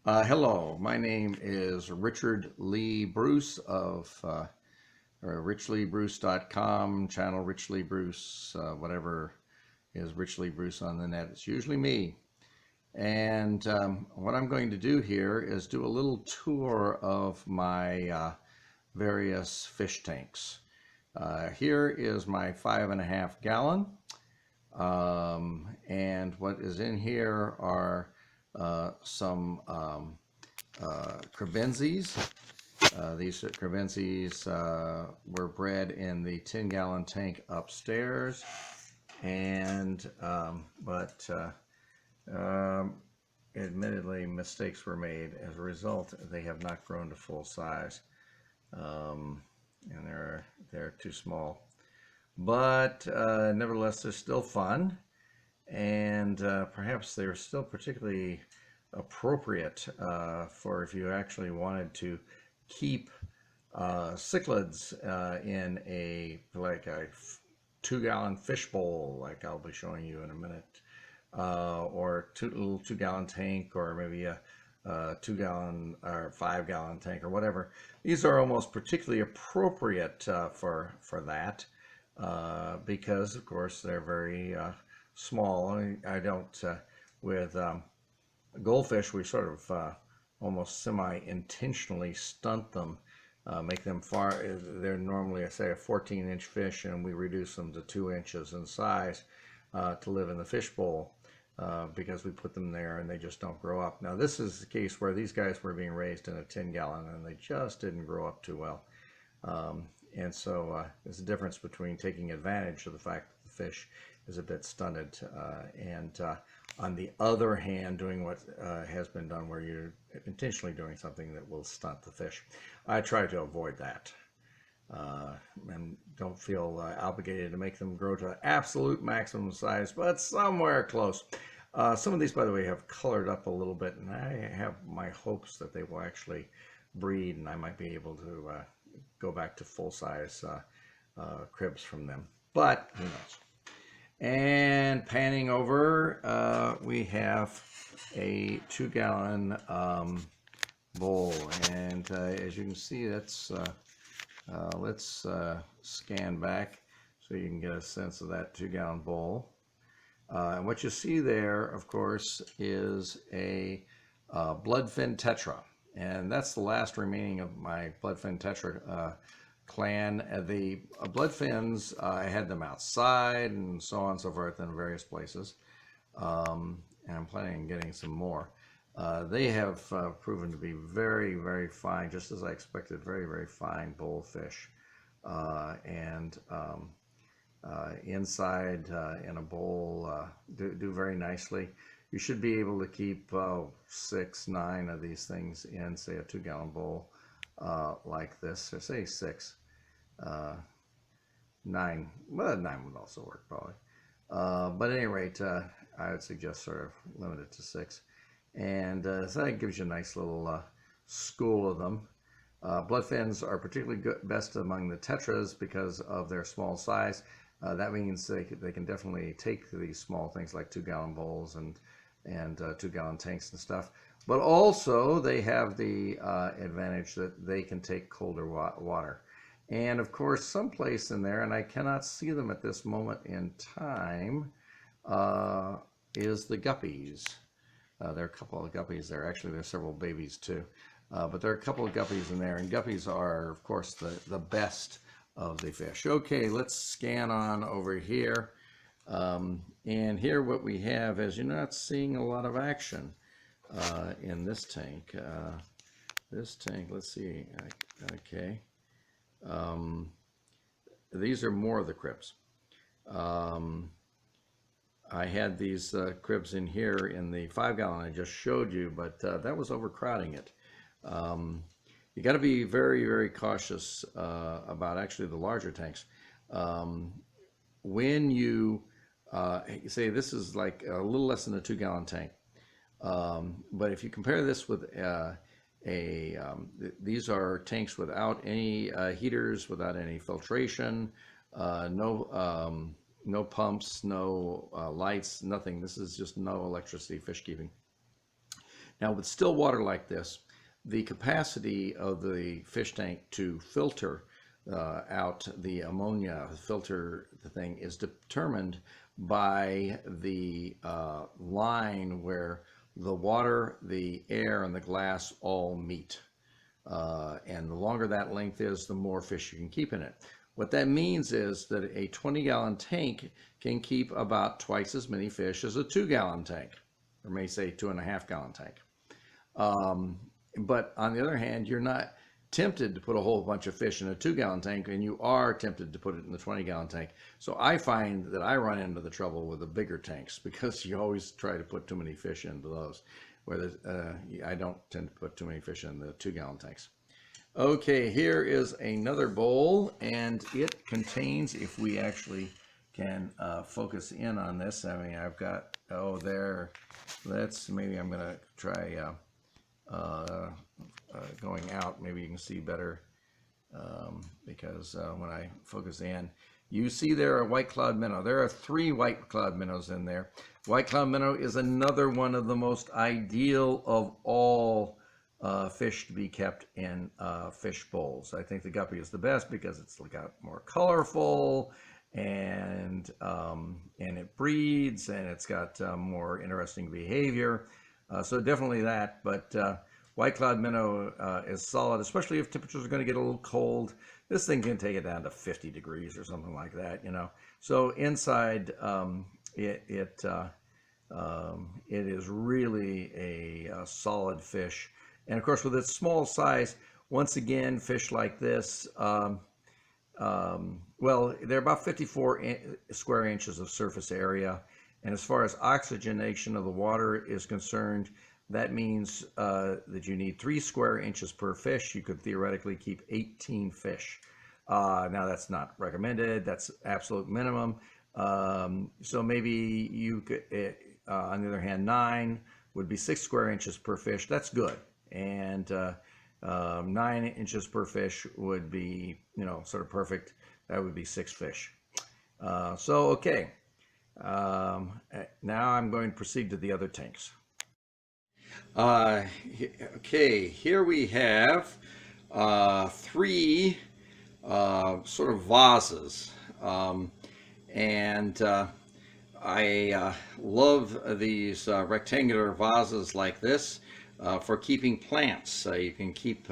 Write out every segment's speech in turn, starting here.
Hello, my name is Richard Lee Bruce of richleebruce.com, channel Rich Lee Bruce, whatever is Rich Lee Bruce on the net. It's usually me. And what I'm going to do here is do a little tour of my various fish tanks. Here is my 5.5 gallon. And what is in here are some crevenses. These crevenses were bred in the 10-gallon tank upstairs, and admittedly mistakes were made. As a result, they have not grown to full size, and they're too small. But nevertheless, they're still fun, and perhaps they're still particularly appropriate for if you actually wanted to keep cichlids in like a 2-gallon fish bowl, like I'll be showing you in a minute, or little 2-gallon tank, or maybe a 2-gallon or 5-gallon tank, or whatever. These are almost particularly appropriate for that. Because of course they're very small. I don't, with goldfish, we sort of almost semi-intentionally stunt them, make them they're normally, I say, a 14-inch fish, and we reduce them to 2 inches in size to live in the fish bowl because we put them there and they just don't grow up. Now this is the case where these guys were being raised in a 10-gallon and they just didn't grow up too well. And so there's a difference between taking advantage of the fact that the fish is a bit stunted and on the other hand doing what has been done where you're intentionally doing something that will stunt the fish. I try to avoid that and don't feel obligated to make them grow to absolute maximum size, but somewhere close. Some of these, by the way, have colored up a little bit, and I have my hopes that they will actually breed and I might be able to go back to full-size cribs from them, but who knows. And panning over, we have a 2-gallon bowl, and as you can see, that's let's scan back so you can get a sense of that 2-gallon bowl. And what you see there, of course, is a bloodfin Tetra. And that's the last remaining of my bloodfin Tetra clan. The bloodfins, I had them outside and so on and so forth in various places. And I'm planning on getting some more. They have proven to be very, very fine, just as I expected, very, very fine bull fish. Inside in a bowl do very nicely. You should be able to keep 6, 9 of these things in, say, a 2-gallon bowl like this, or say 6, 9. Well, 9 would also work probably. But at any rate, I would suggest sort of limit it to 6. And so that gives you a nice little school of them. Bloodfins are particularly best among the tetras because of their small size. That means they can definitely take these small things like 2-gallon bowls and 2-gallon tanks and stuff, but also they have the advantage that they can take colder water. And of course, someplace in there, and I cannot see them at this moment in time, is the guppies. There are a couple of guppies there. Actually, there's several babies too, but there are a couple of guppies in there, and guppies are, of course, the best of the fish. Okay, let's scan on over here. And here what we have is, you're not seeing a lot of action in this tank. Let's see, okay. These are more of the cribs. I had these cribs in here in the 5-gallon I just showed you, but that was overcrowding it. You got to be very, very cautious about actually the larger tanks. When you say this is like a little less than a 2-gallon tank, but if you compare this with these are tanks without any heaters, without any filtration, no pumps, no lights, nothing. This is just no electricity fish keeping. Now with still water like this, the capacity of the fish tank to filter out the ammonia, filter the thing, is determined by the line where the water, the air, and the glass all meet. And the longer that length is, the more fish you can keep in it. What that means is that a 20-gallon tank can keep about twice as many fish as a 2-gallon tank, or may say 2.5-gallon tank. But on the other hand, you're not tempted to put a whole bunch of fish in a 2-gallon tank, and you are tempted to put it in the 20-gallon tank. So I find that I run into the trouble with the bigger tanks, because you always try to put too many fish into those, whereas I don't tend to put too many fish in the 2-gallon tanks. Okay, here is another bowl, and it contains, if we actually can focus in on this, I mean, I've got, oh, there, maybe I'm going to try going out, maybe you can see better, because when I focus in, you see there a white cloud minnow. There are 3 white cloud minnows in there. White cloud minnow is another one of the most ideal of all fish to be kept in fish bowls. I think the guppy is the best because it's got more colorful, and it breeds, and it's got more interesting behavior. So definitely that, but white cloud minnow is solid, especially if temperatures are going to get a little cold. This thing can take it down to 50 degrees or something like that, you know. So inside, it is really a solid fish. And of course, with its small size, once again, fish like this, well, they're about 54 square inches of surface area. And as far as oxygenation of the water is concerned, that means that you need 3 square inches per fish. You could theoretically keep 18 fish. Now, that's not recommended. That's absolute minimum. So maybe you could, on the other hand, 9 would be 6 square inches per fish. That's good. And 9 inches per fish would be, you know, sort of perfect. That would be 6 fish. So, okay. Now I'm going to proceed to the other tanks. Okay, here we have 3 sort of vases, and I love these rectangular vases like this for keeping plants. You can keep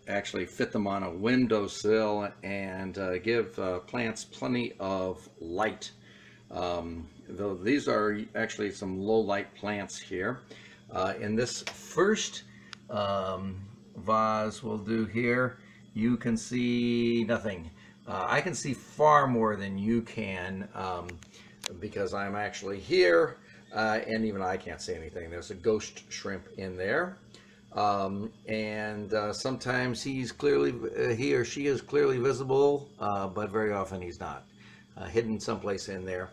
actually fit them on a windowsill and give plants plenty of light. Though these are actually some low light plants here. In this first vase we'll do here, you can see nothing. I can see far more than you can because I'm actually here, and even I can't see anything. There's a ghost shrimp in there. And sometimes he or she is clearly visible, but very often he's not. Hidden someplace in there.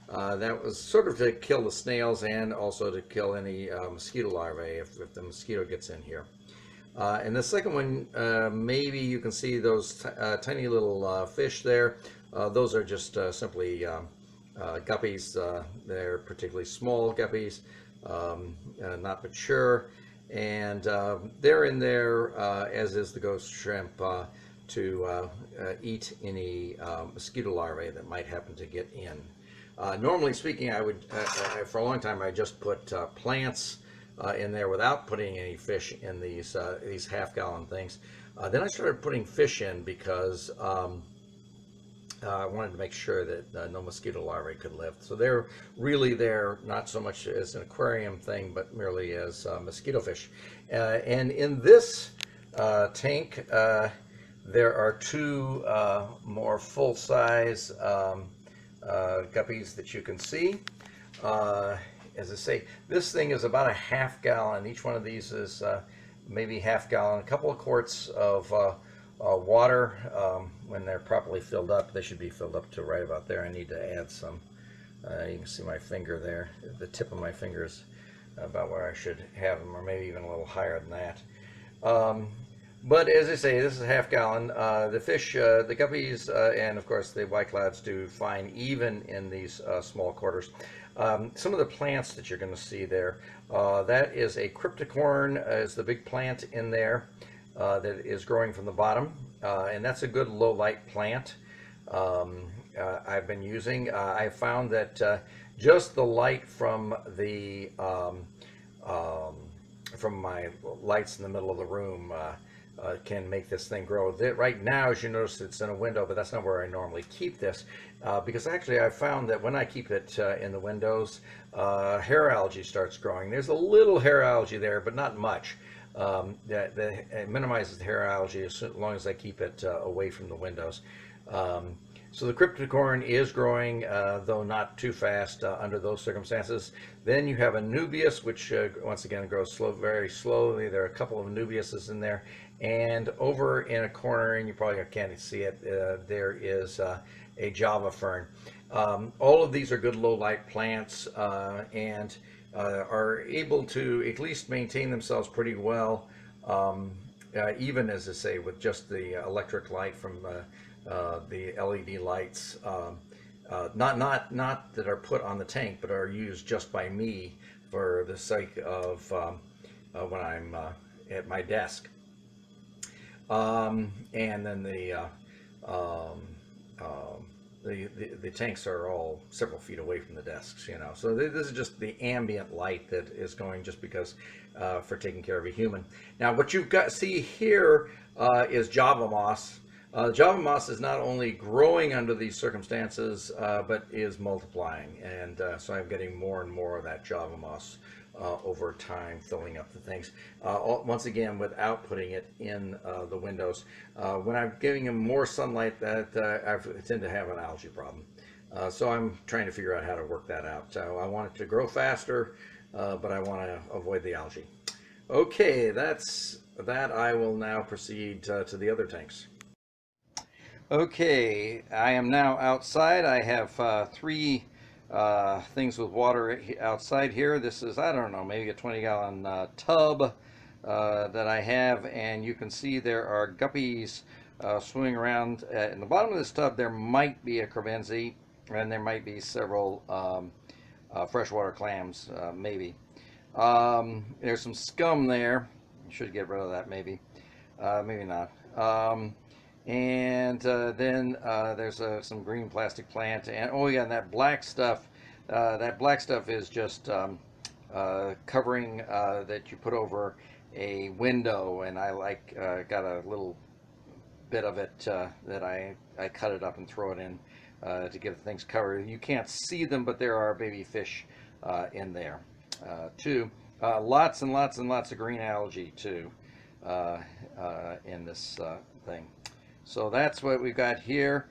That was sort of to kill the snails and also to kill any mosquito larvae if the mosquito gets in here. And the second one, maybe you can see those tiny little fish there. Those are just simply guppies. They're particularly small guppies, not mature. And they're in there, as is the ghost shrimp, to eat any mosquito larvae that might happen to get in. Normally speaking, I would, for a long time, I just put plants in there without putting any fish in these half-gallon things. Then I started putting fish in because I wanted to make sure that no mosquito larvae could live. So they're really there not so much as an aquarium thing, but merely as mosquito fish. And in this tank, there are 2 more full-size guppies that you can see. As I say, this thing is about a half-gallon. Each one of these is maybe half-gallon. A couple of quarts of water. When they're properly filled up, they should be filled up to right about there. I need to add some. You can see my finger there. The tip of my finger is about where I should have them, or maybe even a little higher than that. But as I say, this is a half gallon. The fish, the guppies, and of course the white clouds do fine even in these small quarters. Some of the plants that you're going to see there, that is a cryptocorn, is the big plant in there that is growing from the bottom, and that's a good low light plant. I've been using. I found that just the light from the from my lights in the middle of the room can make this thing grow. Right now, as you notice, it's in a window, but that's not where I normally keep this, because actually I found that when I keep it in the windows, hair algae starts growing. There's a little hair algae there, but not much. It minimizes the hair algae as long as I keep it away from the windows. So the cryptocorn is growing, though not too fast under those circumstances. Then you have a nubius, which once again grows very slowly. There are a couple of nubiuses in there. And over in a corner, and you probably can't see it, there is a Java fern. All of these are good low light plants and are able to at least maintain themselves pretty well, even as I say, with just the electric light from the LED lights, not that are put on the tank, but are used just by me for the sake of when I'm at my desk. And then the tanks are all several feet away from the desks, you know. So this is just the ambient light that is going just because for taking care of a human. Now, what you've got see here is Java moss. Java moss is not only growing under these circumstances, but is multiplying, and so I'm getting more and more of that Java moss over time, filling up the things. Once again, without putting it in the windows. When I'm giving them more sunlight, I tend to have an algae problem. So I'm trying to figure out how to work that out. So I want it to grow faster, but I want to avoid the algae. Okay, that's that. I will now proceed to the other tanks. Okay, I am now outside. I have three things with water outside here. This is, I don't know, maybe a 20-gallon tub that I have, and you can see there are guppies swimming around. In the bottom of this tub there might be a crevense, and there might be several freshwater clams, maybe. There's some scum there. Should get rid of that, maybe. Maybe not. And then there's some green plastic plant, and oh yeah, and that black stuff is just covering that you put over a window, and I got a little bit of it that I cut it up and throw it in to give things cover. You can't see them, but there are baby fish in there too. Lots and lots and lots of green algae too in this thing. So that's what we've got here.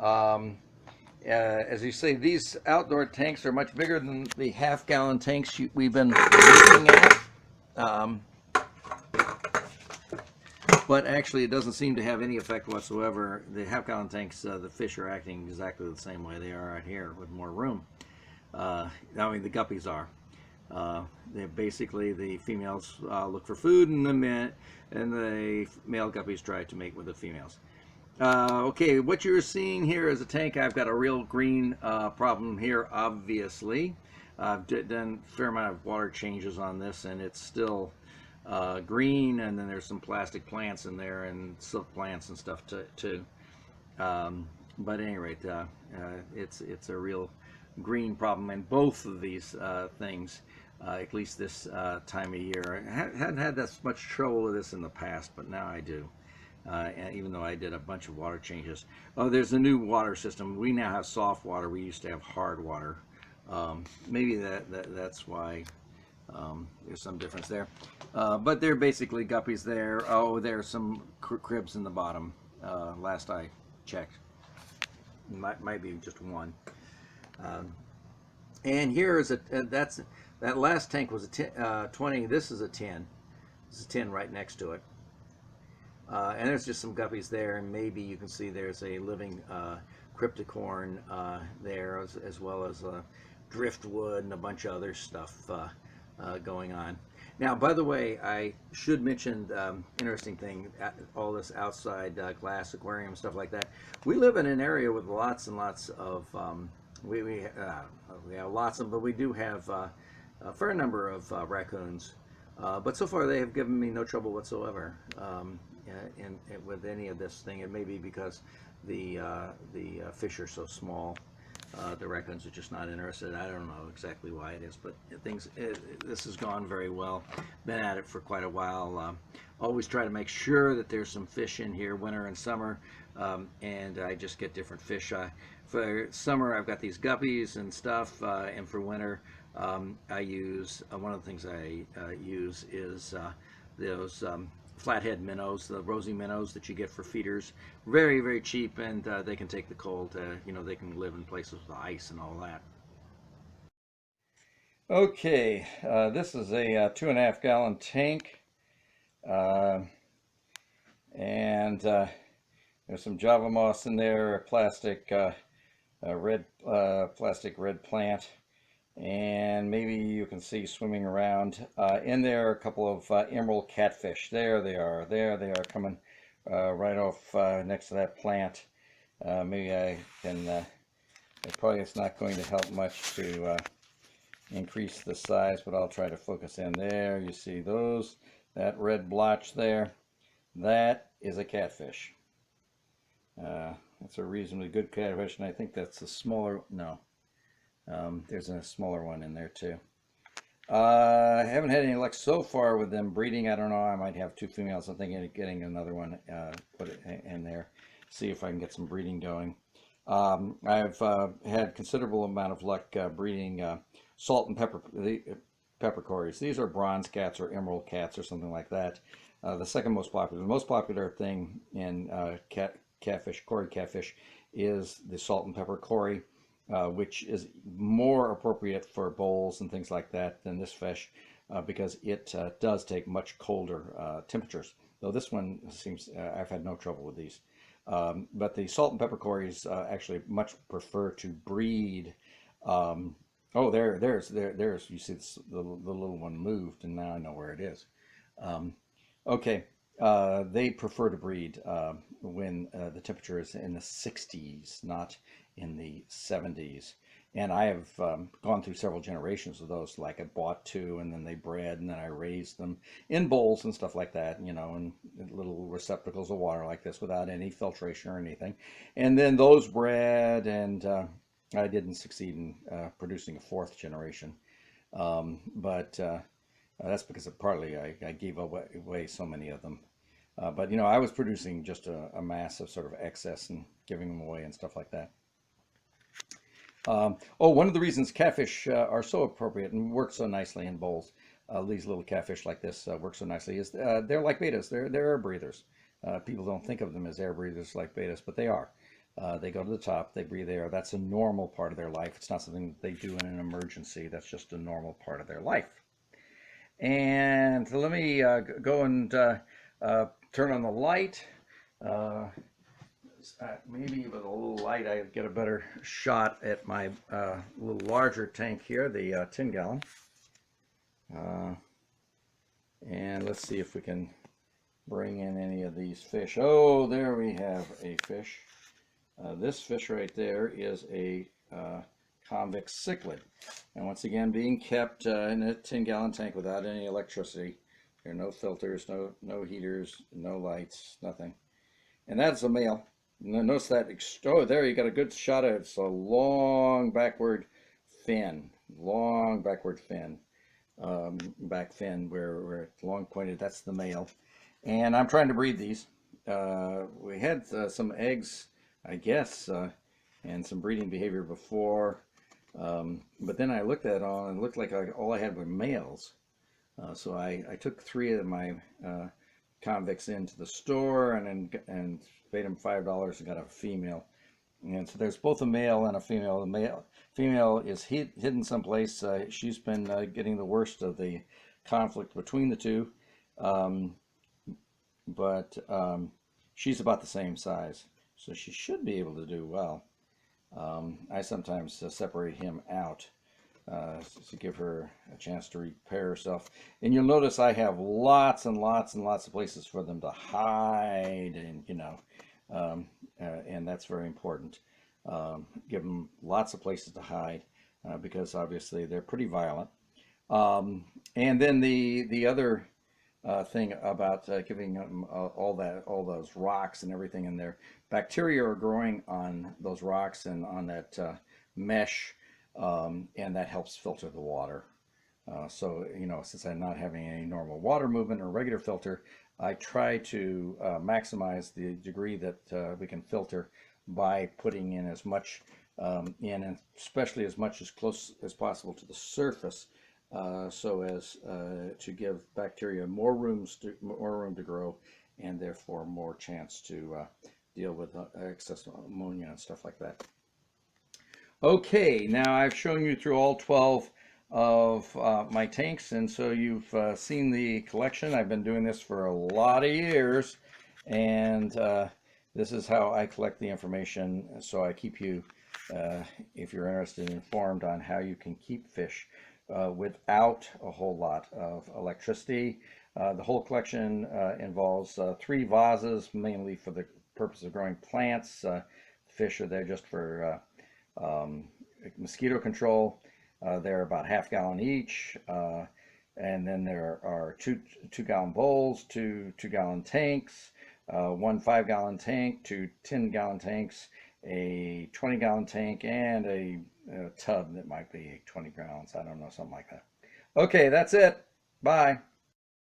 As you say, these outdoor tanks are much bigger than the half-gallon tanks we've been looking at. But actually, it doesn't seem to have any effect whatsoever. The half-gallon tanks, the fish are acting exactly the same way they are out here with more room. I mean, the guppies are. They basically, the females look for food, and the male guppies try to mate with the females. Okay, what you're seeing here is a tank. I've got a real green problem here, obviously. I've done a fair amount of water changes on this, and it's still green, and then there's some plastic plants in there and silk plants and stuff too. But at any rate, it's a real green problem in both of these things, at least this time of year. I hadn't had that much trouble with this in the past, but now I do. And even though I did a bunch of water changes. Oh, there's a new water system. We now have soft water. We used to have hard water. Maybe that's why there's some difference there. But they're basically guppies there. Oh, there's some cribs in the bottom. Last I checked, might be just one. And here is that last tank was a 20. This is a 10. This is a 10 right next to it. And there's just some guppies there, and maybe you can see there's a living cryptocorn there, as well as driftwood and a bunch of other stuff going on. Now, by the way, I should mention interesting thing, all this outside glass aquarium stuff like that. We live in an area with lots and lots of we have lots of, but we do have a fair number of raccoons. But so far, they have given me no trouble whatsoever with any of this thing. It may be because the fish are so small. The raccoons are just not interested. I don't know exactly why it is, but this has gone very well. Been at it for quite a while. Always try to make sure that there's some fish in here, winter and summer, and I just get different fish. For summer, I've got these guppies and stuff, and for winter, I use one of the things I use is those flathead minnows, the rosy minnows that you get for feeders. Very, very cheap, and they can take the cold. You know, they can live in places with ice and all that. Okay, this is a 2.5 gallon tank, and there's some Java moss in there, a plastic plastic red plant, and maybe you can see swimming around in there a couple of emerald catfish. There they are. There they are, coming right off next to that plant. Maybe I can. Probably it's not going to help much to increase the size, but I'll try to focus in there. You see those? That red blotch there. That is a catfish. That's a reasonably good catfish, and I think that's a smaller. No. There's a smaller one in there too. I haven't had any luck so far with them breeding. I don't know. I might have two females. I'm thinking of getting another one, put it in there, see if I can get some breeding going. I've had considerable amount of luck breeding salt and pepper peppercorns. These are bronze cats or emerald cats or something like that. The second most popular, the most popular thing in catfish, cory catfish, is the salt and pepper cory. Which is more appropriate for bowls and things like that than this fish because it does take much colder temperatures. Though this one seems, I've had no trouble with these. But the salt and pepper cories actually much prefer to breed. Oh, there's, you see this, the little one moved, and now I know where it is. Okay, they prefer to breed when the temperature is in the 60s, not in the 70s. And I have gone through several generations of those. Like I bought two, and then they bred, and then I raised them in bowls and stuff like that, you know, in little receptacles of water like this without any filtration or anything. And then those bred, and I didn't succeed in producing a fourth generation. But that's because partly I gave away so many of them. But, you know, I was producing just a mass of sort of excess and giving them away and stuff like that. One of the reasons catfish are so appropriate and work so nicely in bowls, these little catfish like this work so nicely, is they're like bettas. They're air breathers. People don't think of them as air breathers like bettas, but they are. They go to the top, they breathe air. That's a normal part of their life. It's not something that they do in an emergency. That's just a normal part of their life. And let me go and turn on the light. Maybe with a little light I get a better shot at my little larger tank here, the 10 gallon. And let's see if we can bring in any of these fish. Oh, there we have a fish. This fish right there is a Convict Cichlid. And once again, being kept in a 10 gallon tank without any electricity. There are no filters, no heaters, no lights, nothing. And that's a male. Notice that, oh, there you got a good shot at it. It's a long backward fin, back fin where it's long pointed. That's the male. And I'm trying to breed these. We had some eggs, I guess, and some breeding behavior before. But then I looked at it all and it looked like all I had were males. So I took 3 of my convicts into the store and paid them $5 and got a female. And so there's both a male and a female. The female is hidden someplace. She's been getting the worst of the conflict between the two, but she's about the same size, so she should be able to do well. I sometimes separate him out, to give her a chance to repair herself. And you'll notice I have lots and lots and lots of places for them to hide, and and that's very important. Give them lots of places to hide because obviously they're pretty violent. And then the other thing about giving them all those rocks and everything in there, bacteria are growing on those rocks and on that mesh, and that helps filter the water. So since I'm not having any normal water movement or regular filter, I try to maximize the degree that we can filter by putting in as much and especially as much as close as possible to the surface, so as to give bacteria more room to grow, and therefore more chance to deal with excess ammonia and stuff like that. Okay, now I've shown you through all 12 of my tanks, and so you've seen the collection. I've been doing this for a lot of years, and this is how I collect the information, so I keep you, if you're interested, informed on how you can keep fish without a whole lot of electricity. The whole collection involves 3 vases, mainly for the purpose of growing plants. Fish are there just for mosquito control. They're about ½ gallon each, and then there are two 2-gallon bowls, 2 2-gallon tanks, 1 5-gallon tank, 2 10-gallon tanks, a 20-gallon tank, and a tub that might be 20 gallons. I don't know, something like that. Okay, that's it. Bye.